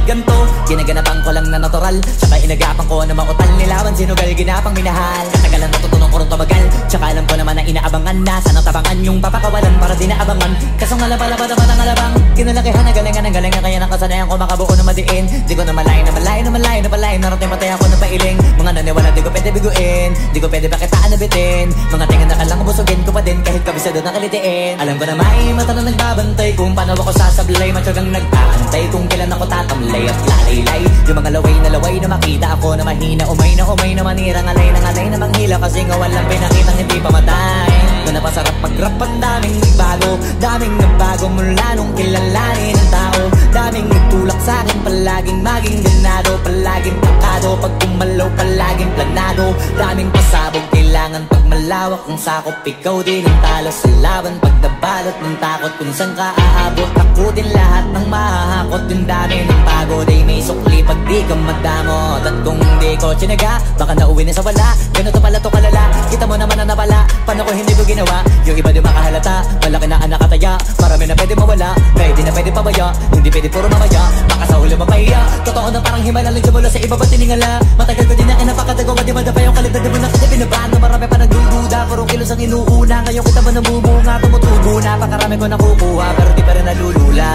ganto. Ginaganapan ko lang na natural, tsaka inagapan ko na mautal. Nilawan sinugal, ginapang minahal. Katagalan natutunan ko rin tumagal, tsaka alam ko naman na inaabangan na. Sana tabangan yung papakawalan para di naabangan. Kaso nga lapalapad naman ang alabang. Kinalakihan na galingan ng galingan, kaya nakasanayan ko makabuo na madiin. Di ko na malayo na malayo na malayo na palayo. Narating patay ako ng pailing. Mga naniwala di ko pwede biguin, di ko pwede bakitaan na bitin. Mga tingan na kalang busugin ko pa din kahit kabisado na kalitiin. Alam ko na may mata na nagbabantay kung paano ako sasablay. Matyagang nagpaantay kung kailan ako tatamlay at lalaylay. Yung mga laway na makita ako na mahina. Umay na manira, ngalay na manghila. Kasi nga walang pinakitang hindi pamatay. Kung napasarap mag-rap ang daming nagbago mula nung kilalanin ang tao. Daming nagtulak sa'kin, palaging maging ganado, palaging takado. Pag kumalaw, palaging planado. Daming pasabog, kailangan pag malawak ang sakop. Ikaw din ang talo sa laban pag nabalot ng takot. Kung saan ka aabot, ako din lahat ng mahahakot. Yung dami ng pagod ay may sukli pag di ka madamot. At kung hindi ko tsinaga, baka nauwi na sa wala. Ganito pala to kalala, kita mo naman ang napala. Paano ko hindi ko ginawa, yung iba di makahalata. Malaki na anak kataya, marami na pwede mawala. Pwede na pwede pabaya, hindi pwede puro mamaya. Baka sa huli mapahiya, totoo na parang himala. Lang mula sa iba ba tiningala. Matagal ko din na napakadagawa, di madapa yung kalidad. Di mo na kasi binabaan na marami pa nagdududa. Puro kilos ang inuuna, ngayon kita mo namumunga. Tumutubo na, pakarami ko nakukuha, pero di pa rin nalulula.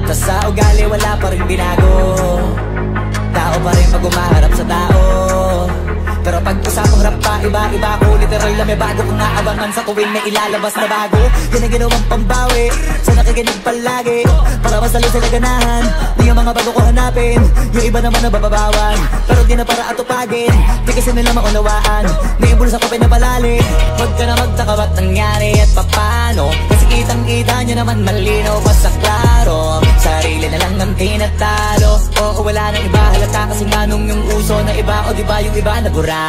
Tas sa ugali wala pa rin binago, tao pa rin pag umaharap sa tao. Pero pag usapang rap pa, iba-iba ko. Literal na may bago kong naabangan sa tuwing may ilalabas na bago. Yan ang ginawang pambawi sa nakikinig palagi, para mas lalo sila ganahan. Di yung mga bago ko hanapin, yung iba naman nabababawan. Pero di na para atupagin, di kasi nila maunawaan. May bulsa ko pinapalali, huwag ka na magtaka ba't nangyari at papano. Kasi kitang-kita nyo naman malinaw pa sa klaro. Sarili na lang ang tinatalo. Oo, wala nang iba halata kasi nga nung yung uso na iba. O diba yung iba nabura.